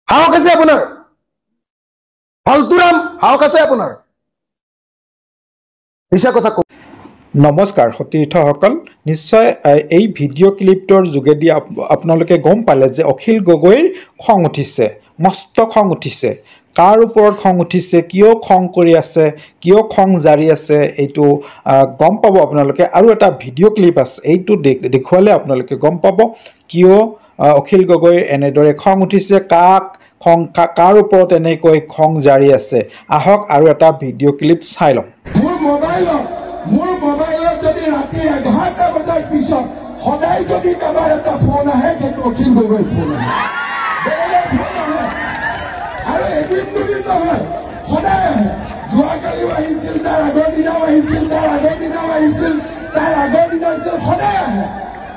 সাহস আছে আপোনাৰ ফালতুৰাম সাহস আছে আপোনাৰ মিছা কথা ক নমস্কাৰ সতীৰ্থসকল নিশ্চয় এই ভিডিঅ' ক্লিপটোৰ যোগেদি আপোনালোকে গম পালে যে অখিল গগৈৰ খং উঠিছে মস্ত খং উঠিছে কাৰ ওপৰত খং উঠিছে কিয় খং কৰি আছে কিয় খং জাৰি আছে এইটো গম পাব আপোনালোকে আৰু এটা ভিডিঅ' ক্লিপ আছে এইটো দেখুৱালে আপোনালোকে গম পাব কিয় অখিল গগৈৰ এনেদৰে খং উঠিছে কাৰ ওপৰত এনেকৈ খং জাৰি আছে আহক আৰু এটা ভিডিঅ' ক্লিপ চাই লওঁ মোৰ মোবাইলত যদি ৰাতি 11টা বজাৰ পিছত সদায় যদি কাৰোবাৰ এটা ফোন আহে সেইটো অখিল গগৈৰ ফোন আহে বেলেগ ফোন আহে আৰু এদিন দুদিন নহয় সদায় আহে যোৱাকালিও আহিছিল তাৰ আগৰ দিনাও আহিছিল তাৰ আগৰ দিনাও আহিছিল তাৰ আগৰ দিনা আহিছিল সদায় আহে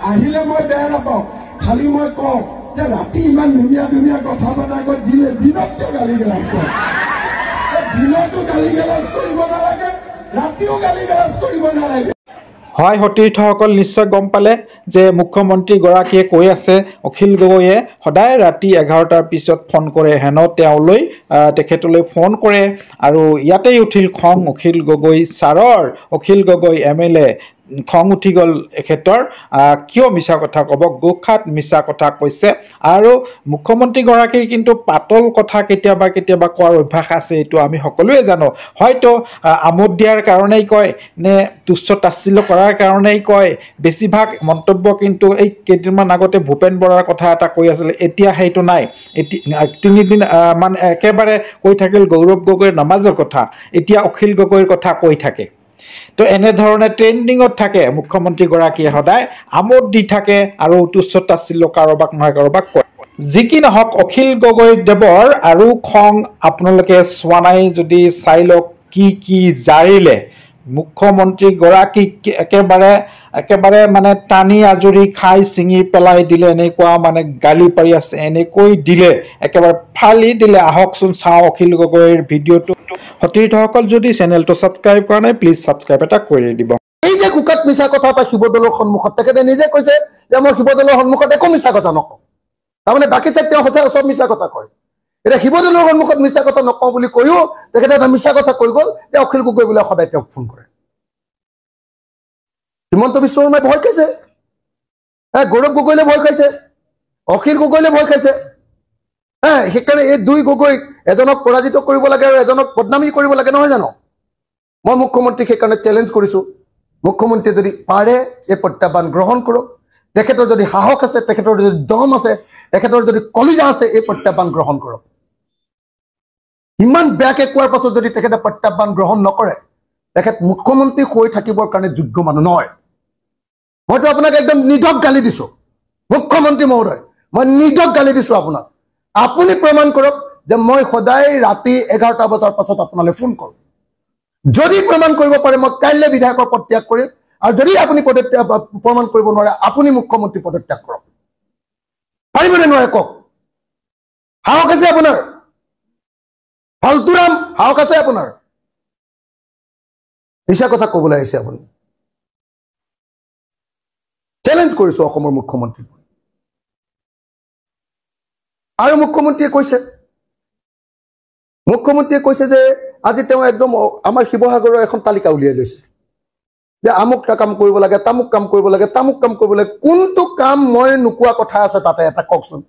আহিলে মই বেয়া নাপাওঁ খালি মই কওঁ যে ৰাতি ইমান ধুনীয়া ধুনীয়া কথা পতা আগত দিলে দিনততো গালি গালাজ কৰে দিনতো গালি গালাজ কৰিব নালাগে ৰাতিও গালি গালাজ কৰিব নালাগে হয় সতীৰ্থসকল নিশ্চয় গম পালে যে মুখ্যমন্ত্ৰী গৰাকীয়ে কৈ আছে অখিল গগৈয়ে সদায় ৰাতি 11টাৰ পিছত ফোন কৰে হেন তেওঁলৈ তেখেতলৈ ফোন কৰে আৰু ইয়াতেই উঠিল খং অখিল গগৈ ছাৰৰ অখিল গগৈ MLA খং উঠি গ'ল এখেতৰ কিয় মিছা কথা ক'ব গোখাত মিছা কথা কৈছে আৰু মুখ্যমন্ত্ৰী গৰাকীৰ কিন্তু পাতল কথা কেতিয়াবা কোৱাৰ অভ্যাস আছে এইটো আমি সকলোৱে জানো হয়তো আমোদ দিয়াৰ কাৰণেই কয় নে তুচ্ছ তাচ্ছিল্য কৰাৰ কাৰণেই কয় বেছিভাগ মন্তব্য কিন্তু এই কেইদিনমান আগতে ভূপেন বৰাৰ কথা এটা কৈ আছিলে এতিয়া সেইটো নাই তিনিদিন মানে একেবাৰে কৈ থাকিল গৌৰৱ গগৈৰ নামাজৰ কথা এতিয়া অখিল গগৈৰ কথা কৈ থাকে তো এনেধৰণে ট্ৰেণ্ডিঙত থাকে মুখ্যমন্ত্ৰী গৰাকীয়ে সদায় আমোদ দি থাকে আৰু তুচ্ছ তাচ্ছিল্য কাৰোবাক নহয় কাৰোবাক কয় যি কি নহওক অখিল গগৈ দেৱৰ আৰু খং আপোনালোকে চোৱা নাই যদি চাই লওক কি জাৰিলে মুখ্যমন্ত্ৰী গৰাকীক একেবাৰে মানে টানি আজৰি খাই ছিঙি পেলাই দিলে এনেকুৱা মানে গালি পাৰি আছে এনেকৈ দিলে একেবাৰে ফালি দিলে আহকচোন চাওঁ অখিল গগৈৰ ভিডিঅ'টো সতীৰ্থসকল যদি চেনেলটো ছাবস্ক্ৰাইব কৰা নাই প্লিজ ছাবস্ক্ৰাইব এটা কৰি দিব এই যে কুকাত মিছা কথা পাই শিৱদৌলৰ সন্মুখত তেখেতে নিজে কৈছে যে মই শিৱদৌলৰ সন্মুখত একো মিছা কথা নকওঁ তাৰমানে বাকী ঠাইত তেওঁ সঁচা চব মিছা কথা কয় এতিয়া শিৱদৌলৰ সন্মুখত মিছা কথা নকওঁ বুলি কৈও তেখেতে এটা মিছা কথা কৈ গ'ল যে অখিল গগৈ বোলে সদায় তেওঁক ফোন কৰে হিমন্ত বিশ্ব শৰ্মাই ভয় খাইছে গৌৰৱ গগৈলে ভয় খাইছে অখিল গগৈলে ভয় খাইছে সেইকাৰণে এই দুই গগৈক এজনক পৰাজিত কৰিব লাগে আৰু এজনক বদনামী কৰিব লাগে নহয় জানো মই মুখ্যমন্ত্ৰীক সেইকাৰণে চেলেঞ্জ কৰিছোঁ মুখ্যমন্ত্ৰীয়ে যদি পাৰে এই প্ৰত্যাহ্বান গ্ৰহণ কৰক তেখেতৰ যদি সাহস আছে তেখেতৰ যদি দম আছে তেখেতৰ যদি কলিজা আছে এই প্ৰত্যাহ্বান গ্ৰহণ কৰক ইমান বেয়াকৈ কোৱাৰ পাছত যদি তেখেতে প্ৰত্যাহ্বান গ্ৰহণ নকৰে তেখেত মুখ্যমন্ত্ৰী হৈ থাকিবৰ কাৰণে যোগ্য মানুহ নহয় মইতো আপোনাক একদম নিৰ্ধক গালি দিছোঁ মুখ্যমন্ত্ৰী মহোদয় মই নিৰ্ধক গালি দিছোঁ আপোনাক আপুনি প্ৰমাণ কৰক যে মই সদায় ৰাতি 11টা বজাৰ পাছত আপোনালৈ ফোন কৰোঁ যদি প্ৰমাণ কৰিব পাৰে মই কাইলৈ বিধায়কৰ পদত্যাগ কৰিম আৰু যদি আপুনি প্ৰমাণ কৰিব নোৱাৰে আপুনি মুখ্যমন্ত্ৰী পদত্যাগ কৰক পাৰিবনে নোৱাৰে কওক সাহস আছে আপোনাৰ ফালতুৰাম সাহস আছে আপোনাৰ মিছা কথা ক'বলৈ আহিছে আপুনি চেলেঞ্জ কৰিছোঁ অসমৰ মুখ্যমন্ত্ৰীক আৰু মুখ্যমন্ত্ৰীয়ে কৈছে যে আজি তেওঁ একদম আমাৰ শিৱসাগৰৰ এখন তালিকা উলিয়াই লৈছে যে আমুক কাম কৰিব লাগে তামুক কাম কৰিব লাগে কোনটো কাম মই নোকোৱা কথা আছে তাতে এটা কওকচোন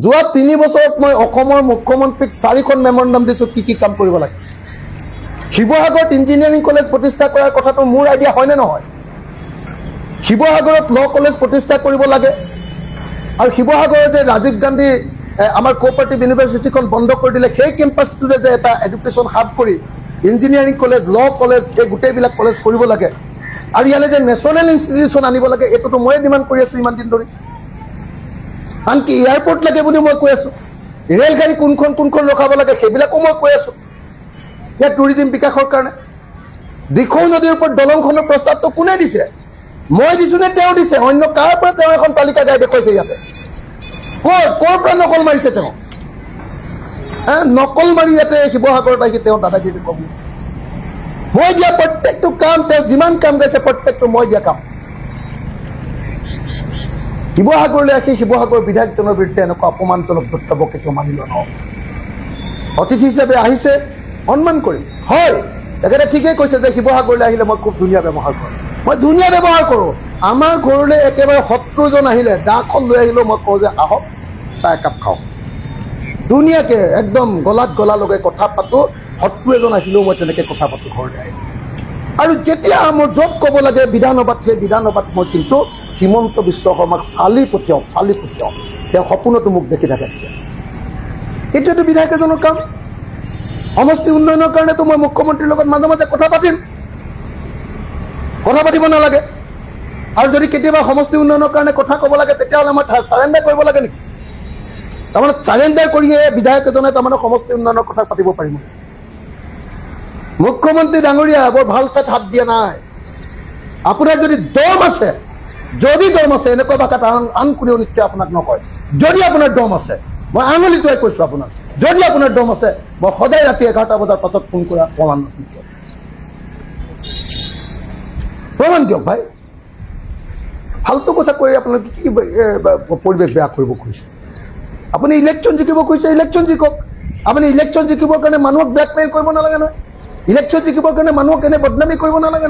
যোৱা 3 বছৰত মই অসমৰ মুখ্যমন্ত্ৰীক 4খন মেমৰেণ্ডাম দিছোঁ কি কাম কৰিব লাগে শিৱসাগৰত ইঞ্জিনিয়াৰিং কলেজ প্ৰতিষ্ঠা কৰাৰ কথাটো মোৰ আইডিয়া হয়নে নহয় শিৱসাগৰত ল কলেজ প্ৰতিষ্ঠা কৰিব লাগে আৰু শিৱসাগৰৰ যে ৰাজীৱ গান্ধী আমাৰ কোঅপাৰেটিভ ইউনিভাৰ্চিটিখন বন্ধ কৰি দিলে সেই কেম্পাছটোতে যে এটা এডুকেশ্যন হাব কৰি ইঞ্জিনিয়াৰিং কলেজ ল কলেজ এই গোটেইবিলাক কলেজ কৰিব লাগে আৰু ইয়ালৈ যে নেশ্যনেল ইনষ্টিটিউশ্যন আনিব লাগে এইটোতো ময়ে ডিমাণ্ড কৰি আছোঁ ইমান দিন ধৰি আনকি এয়াৰপৰ্ট লাগে বুলি মই কৈ আছোঁ ৰেলগাড়ী কোনখন ৰখাব লাগে সেইবিলাকো মই কৈ আছোঁ ইয়াত টুৰিজিম বিকাশৰ কাৰণে দিখৌ নদীৰ ওপৰত দলংখনৰ প্ৰস্তাৱটো কোনে দিছে মই দিছোঁ নে তেওঁ দিছে অন্য কাৰ পৰা তেওঁ এখন তালিকা গাই দেখুৱাইছে ইয়াতে ক'ৰ পৰা নকল মাৰিছে তেওঁ নকল মাৰি ইয়াতে শিৱসাগৰত আহি তেওঁ দাদাগিৰি কম মই দিয়া প্ৰত্যেকটো কাম তেওঁ যিমান কাম গাইছে প্ৰত্যেকটো মই দিয়া কাম শিৱসাগৰলৈ আহি শিৱসাগৰ বিধায়কজনৰ বিৰুদ্ধে এনেকুৱা অপমানজনক বক্তব্য কেতিয়াও মানি লোৱা নহ'ব। অতিথি হিচাপে আহিছে, সন্মান কৰিম। হয়, তেখেতে ঠিকেই কৈছে যে শিৱসাগৰলৈ আহিলে মই খুব ধুনীয়া ব্যৱহাৰ কৰোঁ। মই ধুনীয়া ব্যৱহাৰ কৰোঁ। আমাৰ ঘৰলৈ একেবাৰে শত্ৰুজন আহিলে, দাখন লৈ আহিলেও মই কওঁ যে আহক, চাহ একাপ খাওঁ। ধুনীয়াকৈ একদম গলাত গলা লগাই কথা পাতোঁ। শত্ৰু এজন আহিলেও মই তেনেকৈ কথা পাতোঁ ঘৰলৈ আহি। আৰু যেতিয়া মোৰ য'ত ক'ব লাগে বিধানসভাত, সেই বিধানসভাত মই কিন্তু হিমন্ত বিশ্ব শৰ্মাক চালি পঠিয়াওঁ। তেওঁ সপোনতো মোক দেখি থাকে। এইটোৱেতো বিধায়ক এজনৰ কাম। সমষ্টি উন্নয়নৰ কাৰণেতো মই মুখ্যমন্ত্ৰীৰ লগত মাজে মাজে কথা পাতিম, কথা পাতিব নালাগে। আৰু যদি কেতিয়াবা সমষ্টি উন্নয়নৰ কাৰণে কথা ক'ব লাগে তেতিয়াহ'লে মই চাৰেণ্ডাৰ কৰিব লাগে নেকি? তাৰমানে চাৰেণ্ডাৰ কৰিহে বিধায়ক এজনে তাৰমানে সমষ্টি উন্নয়নৰ কথা পাতিব পাৰিব। মুখ্যমন্ত্ৰী ডাঙৰীয়া বৰ ভাল ঠাইত হাত দিয়া নাই। আপোনাৰ যদি দম আছে, এনেকুৱা ভাষাত আন কোনেও নিশ্চয় আপোনাক নকয়। যদি আপোনাৰ দম আছে, মই আঙুলিটোৱাই কৈছোঁ আপোনাক, যদি আপোনাৰ দম আছে, মই সদায় ৰাতি 11টা বজাৰ পাছত ফোন কৰা প্ৰমাণ দিয়ক ভাই। ফাল্টু কথা কৈ আপোনালোকে কি পৰিৱেশ বেয়া কৰিব খুজিছে? আপুনি ইলেকশ্যন জিকিব খুজিছে, ইলেকশ্যন জিকক। আপুনি ইলেকশ্যন জিকিবৰ কাৰণে মানুহক ব্লেকমেইল কৰিব নালাগে নহয়। ইলেকশ্যন জিকিবৰ কাৰণে মানুহক এনে বদনামী কৰিব নালাগে।